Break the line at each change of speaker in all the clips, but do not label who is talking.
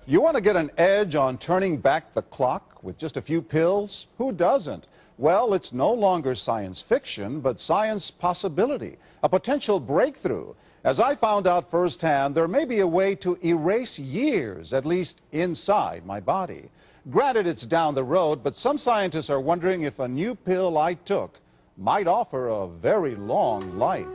You want to get an edge on turning back the clock with just a few pills? Who doesn't? Well, it's no longer science fiction, but science possibility, a potential breakthrough. As I found out firsthand, there may be a way to erase years, at least inside my body. Granted, it's down the road, but some scientists are wondering if a new pill I took might offer a very long life.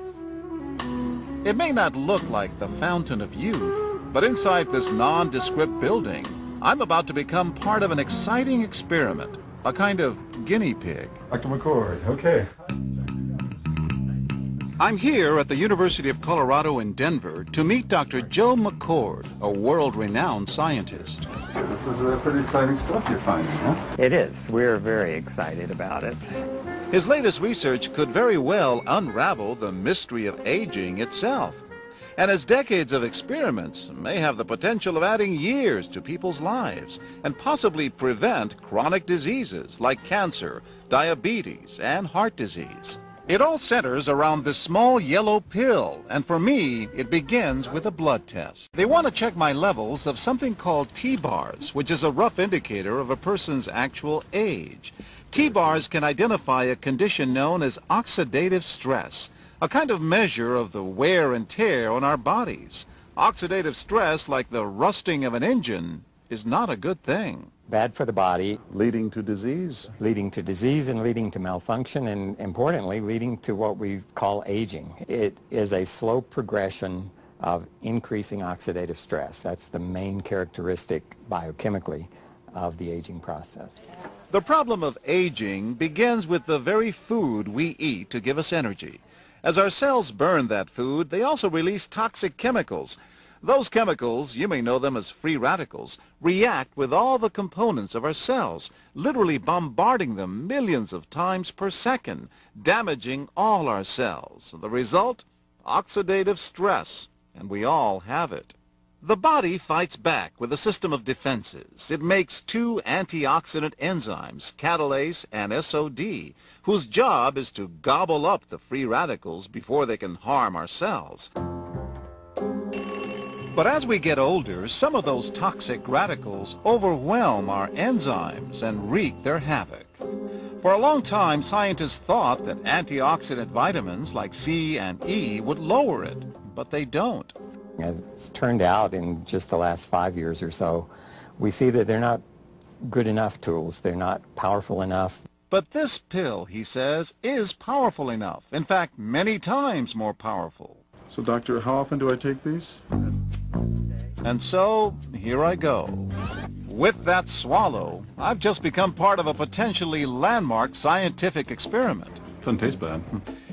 It may not look like the fountain of youth, but inside this nondescript building, I'm about to become part of an exciting experiment, a kind of guinea pig.
Dr. McCord, okay.
I'm here at the University of Colorado in Denver to meet Dr. Joe McCord, a world-renowned scientist.
This is pretty exciting stuff you're finding, huh?
It is. We're very excited about it.
His latest research could very well unravel the mystery of aging itself. And his decades of experiments may have the potential of adding years to people's lives and possibly prevent chronic diseases like cancer, diabetes, and heart disease. It all centers around this small yellow pill, and for me, it begins with a blood test. They want to check my levels of something called T-bars, which is a rough indicator of a person's actual age. T-bars can identify a condition known as oxidative stress, a kind of measure of the wear and tear on our bodies. Oxidative stress, like the rusting of an engine, is not a good thing.
Bad for the body.
Leading to disease.
Leading to disease and leading to malfunction, and importantly, leading to what we call aging. It is a slow progression of increasing oxidative stress. That's the main characteristic biochemically of the aging process.
The problem of aging begins with the very food we eat to give us energy. As our cells burn that food, they also release toxic chemicals. Those chemicals, you may know them as free radicals, react with all the components of our cells, literally bombarding them millions of times per second, damaging all our cells. The result? Oxidative stress, and we all have it. The body fights back with a system of defenses. It makes two antioxidant enzymes, catalase and SOD, whose job is to gobble up the free radicals before they can harm our cells. But as we get older, some of those toxic radicals overwhelm our enzymes and wreak their havoc. For a long time, scientists thought that antioxidant vitamins like C and E would lower it, but they don't.
As it's turned out in just the last 5 years or so, we see that they're not good enough tools. They're not powerful enough.
But this pill, he says, is powerful enough. In fact, many times more powerful.
So, doctor, how often do I take these?
And so, here I go. With that swallow, I've just become part of a potentially landmark scientific experiment.
Doesn't taste bad.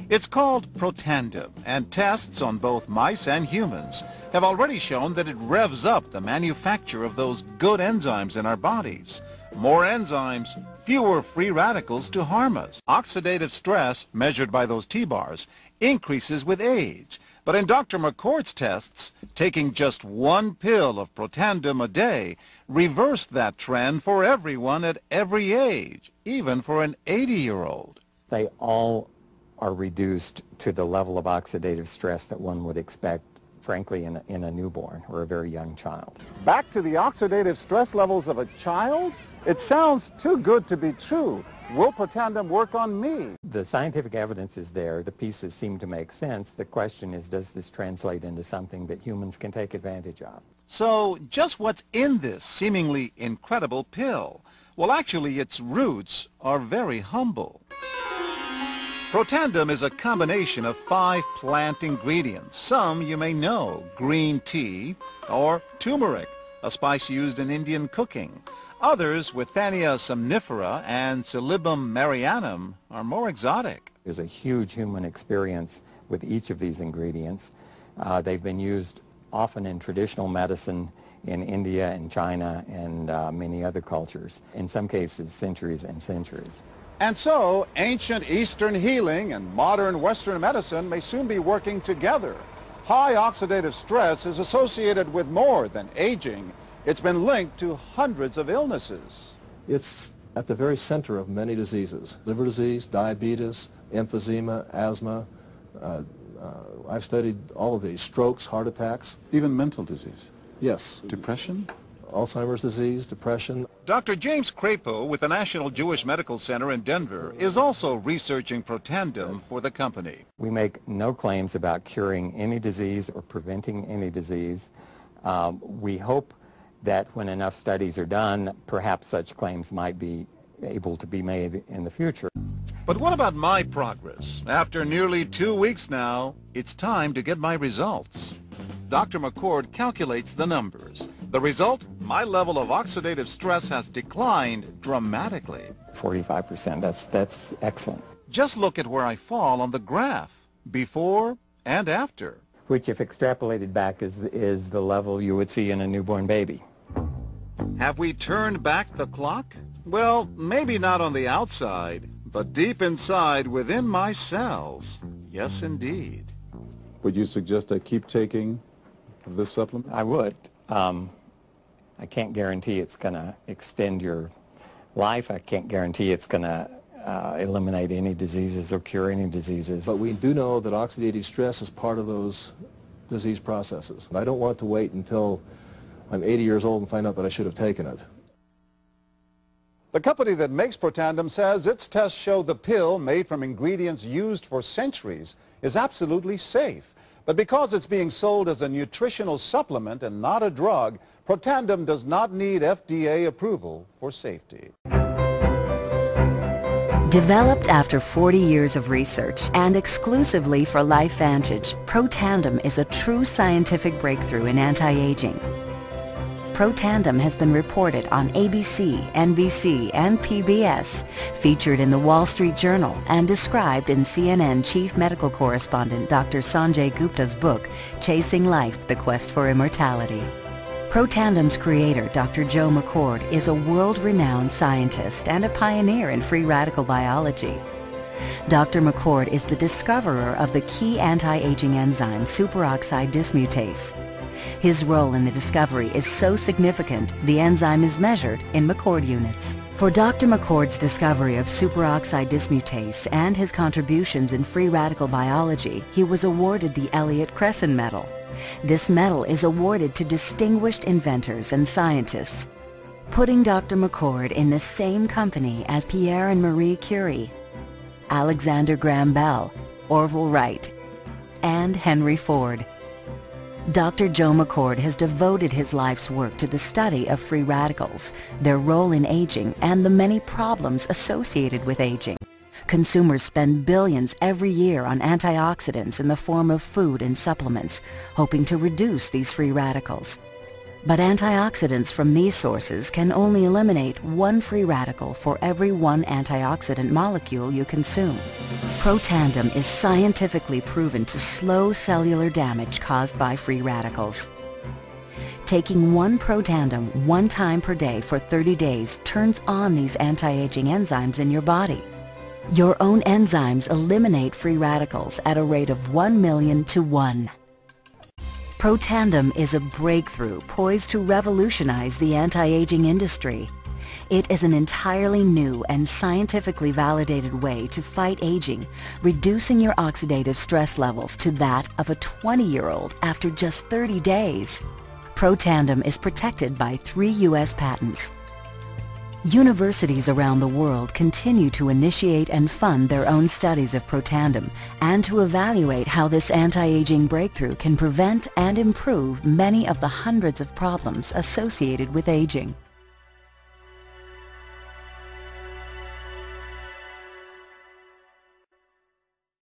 It's called Protandim, and tests on both mice and humans have already shown that it revs up the manufacture of those good enzymes in our bodies. More enzymes, fewer free radicals to harm us. Oxidative stress, measured by those T-bars, increases with age. But in Dr. McCord's tests, taking just one pill of Protandim a day reversed that trend for everyone at every age, even for an 80-year-old.
They all are reduced to the level of oxidative stress that one would expect, frankly, in a newborn or a very young child.
Back to the oxidative stress levels of a child? It sounds too good to be true. Will Protandim work on me?
The scientific evidence is there. The pieces seem to make sense. The question is, does this translate into something that humans can take advantage of?
So, just what's in this seemingly incredible pill? Well, actually, its roots are very humble. Protandim is a combination of 5 plant ingredients. Some you may know: green tea or turmeric, a spice used in Indian cooking. Others, Withania somnifera and Silybum marianum, are more exotic.
There's a huge human experience with each of these ingredients. They've been used often in traditional medicine in India and China and many other cultures, in some cases centuries and centuries.
And so, ancient Eastern healing and modern Western medicine may soon be working together. High oxidative stress is associated with more than aging. It's been linked to hundreds of illnesses.
It's at the very center of many diseases: liver disease, diabetes, emphysema, asthma. I've studied all of these: strokes, heart attacks.
Even mental disease?
Yes.
Depression?
Alzheimer's disease, depression.
Dr. James Crapo with the National Jewish Medical Center in Denver is also researching Protandim for the company.
We make no claims about curing any disease or preventing any disease. We hope that when enough studies are done, perhaps such claims might be able to be made in the future.
But what about my progress? After nearly 2 weeks now, it's time to get my results. Dr. McCord calculates the numbers. The result? My level of oxidative stress has declined dramatically.
45%, that's excellent.
Just look at where I fall on the graph, before and after.
Which, if extrapolated back, is the level you would see in a newborn baby.
Have we turned back the clock? Well, maybe not on the outside, but deep inside within my cells. Yes, indeed.
Would you suggest I keep taking this supplement?
I would. I can't guarantee it's going to extend your life. I can't guarantee it's going to eliminate any diseases or cure any diseases.
But we do know that oxidative stress is part of those disease processes. I don't want to wait until I'm 80 years old and find out that I should have taken it.
The company that makes Protandim says its tests show the pill, made from ingredients used for centuries, is absolutely safe. But because it's being sold as a nutritional supplement and not a drug, Protandim does not need FDA approval for safety.
Developed after 40 years of research and exclusively for LifeVantage, Protandim is a true scientific breakthrough in anti-aging. Protandim has been reported on ABC, NBC, and PBS, featured in the Wall Street Journal, and described in CNN Chief Medical Correspondent Dr. Sanjay Gupta's book, Chasing Life, The Quest for Immortality. Protandim's creator, Dr. Joe McCord, is a world-renowned scientist and a pioneer in free radical biology. Dr. McCord is the discoverer of the key anti-aging enzyme superoxide dismutase. His role in the discovery is so significant, the enzyme is measured in McCord units. For Dr. McCord's discovery of superoxide dismutase and his contributions in free radical biology, he was awarded the Elliott-Cresson Medal. This medal is awarded to distinguished inventors and scientists, putting Dr. McCord in the same company as Pierre and Marie Curie, Alexander Graham Bell, Orville Wright, and Henry Ford. Dr. Joe McCord has devoted his life's work to the study of free radicals, their role in aging, and the many problems associated with aging. Consumers spend billions every year on antioxidants in the form of food and supplements, hoping to reduce these free radicals. But antioxidants from these sources can only eliminate one free radical for every one antioxidant molecule you consume. Protandim is scientifically proven to slow cellular damage caused by free radicals. Taking one Protandim 1 time per day for 30 days turns on these anti-aging enzymes in your body. Your own enzymes eliminate free radicals at a rate of 1 million to 1. Protandim is a breakthrough poised to revolutionize the anti-aging industry. It is an entirely new and scientifically validated way to fight aging, reducing your oxidative stress levels to that of a 20-year-old after just 30 days. Protandim is protected by 3 U.S. patents. Universities around the world continue to initiate and fund their own studies of Protandim and to evaluate how this anti-aging breakthrough can prevent and improve many of the hundreds of problems associated with aging.